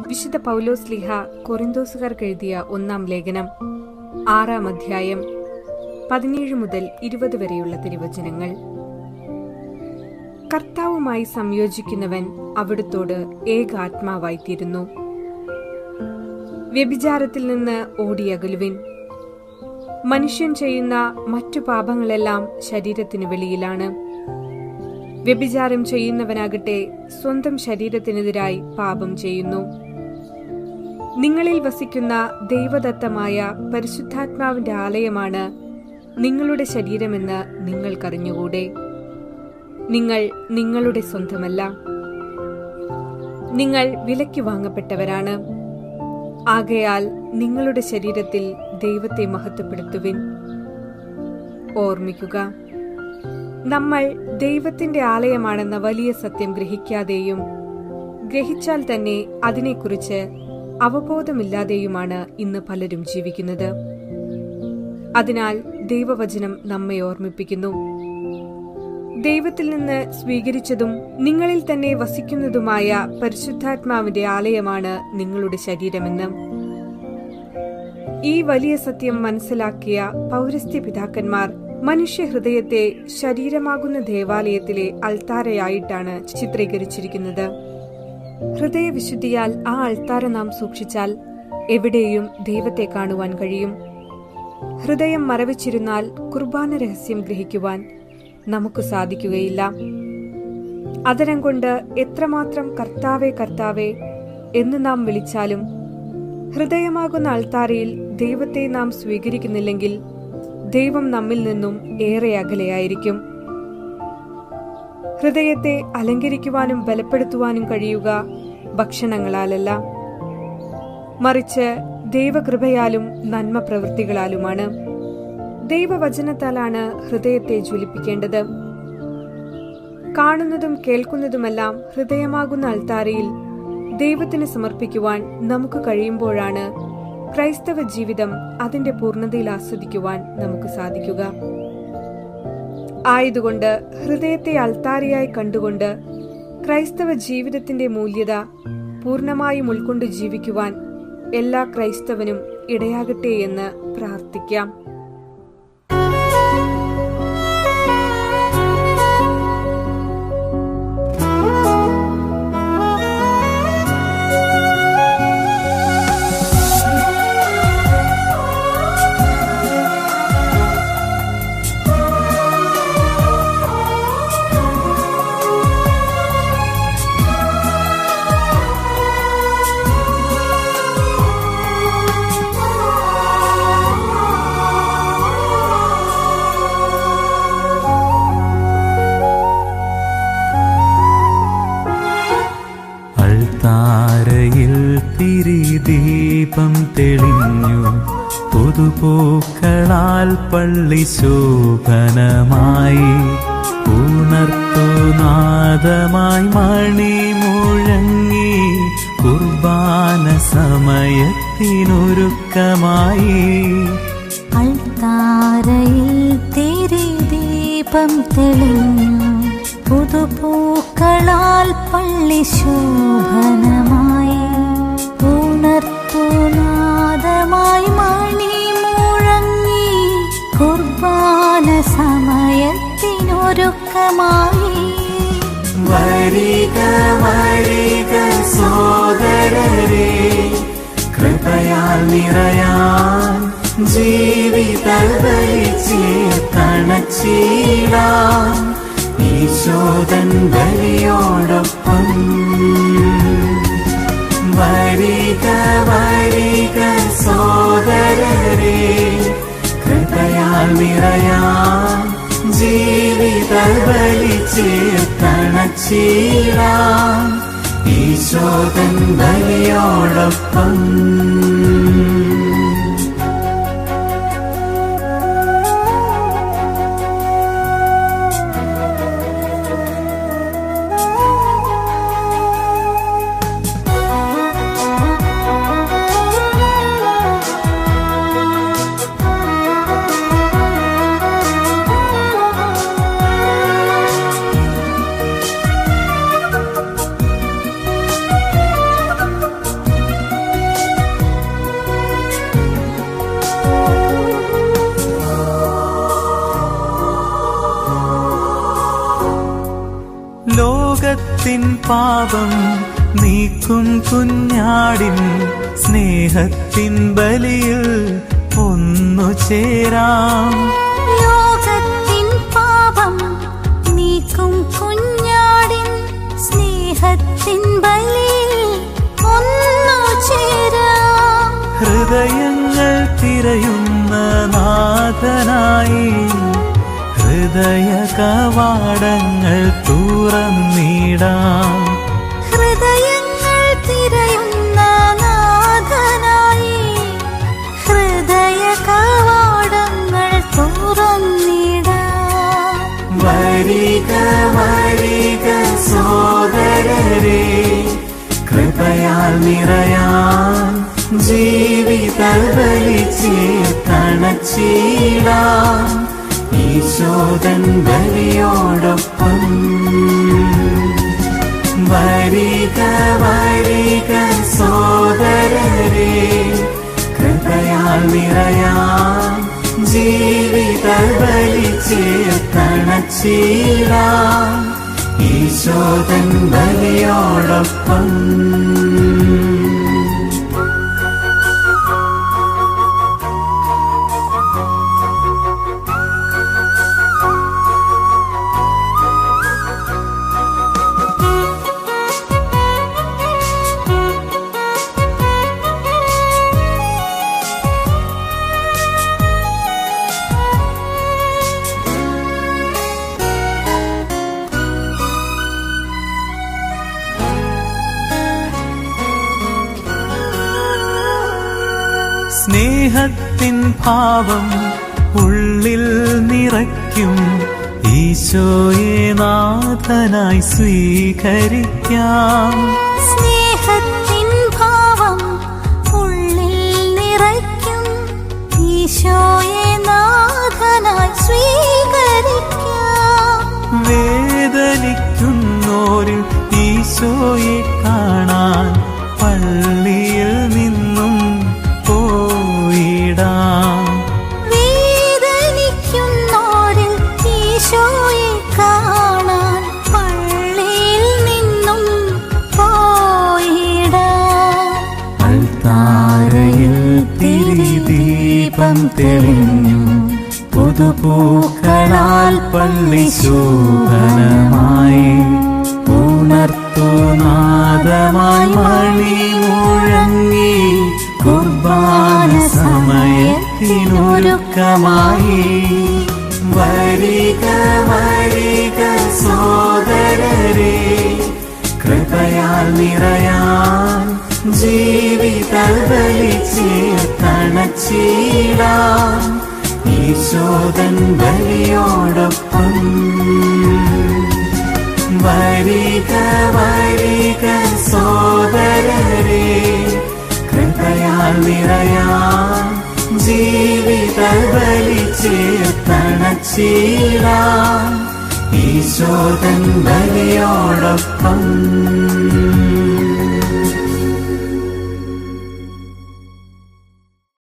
വിശുദ്ധ പൗലോസ്ലീഹ കൊറിന്തോസുകാർക്ക് എഴുതിയ 1-ാം ലേഖനം 6-ാം അധ്യായം 17 മുതൽ 20 വരെയുള്ള തിരുവചനങ്ങൾ. കർത്താവുമായി സംയോജിക്കുന്നവൻ അവിടുത്തോട് ഏകാത്മാവായിത്തീരുന്നു. വ്യഭിചാരത്തിൽ നിന്ന് ഓടിയകലുവിൻ. മനുഷ്യൻ ചെയ്യുന്ന മറ്റു പാപങ്ങളെല്ലാം ശരീരത്തിന് വെളിയിലാണ്. വ്യഭിചാരം ചെയ്യുന്നവനാകട്ടെ സ്വന്തം ശരീരത്തിനെതിരായി പാപം ചെയ്യുന്നു. നിങ്ങളിൽ വസിക്കുന്ന ദൈവദത്തമായ പരിശുദ്ധാത്മാവിന്റെ ആലയമാണ് നിങ്ങളുടെ ശരീരമെന്ന് നിങ്ങൾക്കറിഞ്ഞുകൂടെ? നിങ്ങൾ നിങ്ങളുടെ സ്വന്തമല്ല, നിങ്ങൾ വിലയ്ക്ക് വാങ്ങപ്പെട്ടവരാണ്. ആകയാൽ നിങ്ങളുടെ ശരീരത്തിൽ ദൈവത്തെ മഹത്വപ്പെടുത്തുവിൻ. ഓർമ്മിക്കുക, നമ്മൾ ദൈവത്തിന്റെ ആലയമാണെന്ന വലിയ സത്യം ഗ്രഹിക്കാതെയും ഗ്രഹിച്ചാൽ തന്നെ അതിനെക്കുറിച്ച് അവബോധമില്ലാതെയുമാണ് ഇന്ന് പലരും ജീവിക്കുന്നത്. അതിനാൽ ദൈവവചനം നമ്മെ ഓർമ്മിപ്പിക്കുന്നു. ദൈവത്തിൽ നിന്ന് സ്വീകരിച്ചതും നിങ്ങളിൽ തന്നെ വസിക്കുന്നതുമായ പരിശുദ്ധാത്മാവിന്റെ ആലയമാണ് നിങ്ങളുടെ ശരീരമെന്ന്. ഈ വലിയ സത്യം മനസ്സിലാക്കിയ പൗരസ്ത്യ പിതാക്കന്മാർ മനുഷ്യഹൃദയത്തെ ശരീരമാകുന്ന ദേവാലയത്തിലെ അൾത്താരയായിട്ടാണ് ചിത്രീകരിച്ചിരിക്കുന്നത്. ഹൃദയവിശുദ്ധിയാൽ ആ അൾത്താര നാം സൂക്ഷിച്ചാൽ എവിടെയും ദൈവത്തെ കാണുവാൻ കഴിയും. ഹൃദയം മറവിച്ചിരുന്നാൽ കുർബാന രഹസ്യം ഗ്രഹിക്കുവാൻ നമുക്ക് സാധിക്കുകയില്ല. അതരം കൊണ്ട് എത്രമാത്രം കർത്താവേ കർത്താവേ എന്ന് നാം വിളിച്ചാലും ഹൃദയമാകുന്ന അൾത്താരയിൽ ദൈവത്തെ നാം സ്വീകരിക്കുന്നില്ലെങ്കിൽ ദൈവം നമ്മിൽ നിന്നും ഏറെ അകലെയായിരിക്കും. ഹൃദയത്തെ അലങ്കരിക്കുവാനും ബലപ്പെടുത്തുവാനും കഴിയുക ഭക്ഷണങ്ങളാലല്ല, മറിച്ച് ദൈവകൃപയാലും നന്മ പ്രവൃത്തികളാലുമാണ്. ദൈവവചനത്താലാണ് ഹൃദയത്തെ ജ്വലിപ്പിക്കേണ്ടത്. കാണുന്നതും കേൾക്കുന്നതുമെല്ലാം ഹൃദയമാകുന്ന അൾത്താരയിൽ ദൈവത്തിന് സമർപ്പിക്കുവാൻ നമുക്ക് കഴിയുമ്പോഴാണ് ക്രൈസ്തവ ജീവിതം അതിന്റെ പൂർണ്ണതയിൽ ആസ്വദിക്കുവാൻ നമുക്ക് സാധിക്കുക. ആയതുകൊണ്ട് ഹൃദയത്തെ അൾത്താരയായി കണ്ടുകൊണ്ട് ക്രൈസ്തവ ജീവിതത്തിന്റെ മൂല്യത പൂർണ്ണമായും ഉൾക്കൊണ്ട് ജീവിക്കുവാൻ എല്ലാ ക്രൈസ്തവനും ഇടയാകട്ടെ എന്ന് പ്രാർത്ഥിക്കാം. താരയിൽ തിരിദീപം തെളിഞ്ഞു, പുതുപൂക്കളാൽ പള്ളി ശോഭനമായി. ഉണർത്തുനാദമായി മണി മുഴങ്ങി, കുർബാന സമയത്തിനൊരുക്കമായി. അൾത്താരയിൽ തിരിദീപം തെളിഞ്ഞു, പുതുപൂക്കളാൽ പള്ളി ശോഭനമായി. ഉണർത്തുനാദമായി മണി മുഴങ്ങി, കുർബാന സമയത്തിനൊരുക്കമായി. വരിക വരിക സോദരരേ, കൃപയാൽ നിറയാൻ ജീവിത തണച്ചിടാൻ ഈശോദൻ ബലിയോടൊപ്പം. വരിക വരിക സോദരരേ, കൃപയാൽ നിറയാൻ ജീവിത ബലി തണച്ചിടാൻ ഈശോദൻ ബലിയോടൊപ്പം. പാപം നീക്കും കുഞ്ഞാടിൻ സ്നേഹത്തിൻ ബലിയിൽ ഒന്നു ചേരാം. ലോകത്തിൻ പാപം നീക്കും കുഞ്ഞാടിൻ സ്നേഹത്തിൻ ബലിയിൽ ഒന്നു ചേരാം. ഹൃദയങ്ങൾ തിരയുന്ന നാഥനായി ഹൃദയ കവാടങ്ങൾ തുറന്നിടാം. ഹൃദയങ്ങൾ തിരയുന്ന നാഥനായി ഹൃദയ കവാടങ്ങൾ തുറന്നിടാം. വരിക വരിക സോദരരേ, കൃപയാൽ നിറയാൻ ജീവിത ബലി ചേർത്തണച്ചിടാം. ഈശോദൻ ബലിയോടൊപ്പം വരിക വരിക സോദരരേ, കൃപയാൽ നിറയാൻ ജീവിത ബലി ചേർത്തണച്ചിടാം. ഈശോദൻ ബലിയോടൊപ്പം. സ്നേഹത്തിൻ ഭാവം ഉള്ളിൽ നിറയ്ക്കും ഈശോയെ നാഥനായി സ്വീകരിക്കാം. സ്നേഹത്തിൻ ഭാവം ഉള്ളിൽ നിറയ്ക്കും ഈശോയെ നാഥനായി സ്വീകരിക്കാം. വേദനിക്കുന്നോരിൽ ഈശോയെ കാണാൻ പള്ളിയിൽ നിന്നും പോയിടാം. വേദനിക്കുന്നോരിൽ ഈശോയെ കാണാൻ പള്ളിയിൽ നിന്നും പോയിടാം. അൾത്താരയിൽ തിരിദീപം തെളിഞ്ഞു, പുതുപൂക്കളാൽ പള്ളി ശോഭനമായി. ഉണർത്തുനാദമായി മണി മുഴങ്ങി, കുർബാന സമയത്തിനൊരുക്കമായി. വരിക വരിക സോദരരേ, കൃപയാൽ നിറയാൻ ജീവിത ബലി ചേർത്തണച്ചിടാം. ഈശോദൻ ബലിയോടൊപ്പം വരിക വരിക സോദരരേ, കൃപയാൽ നിറയാൻ ജീവിത ബലി ചേർത്തണച്ചിടാം. ഈശോദൻ ബലിയോടൊപ്പം.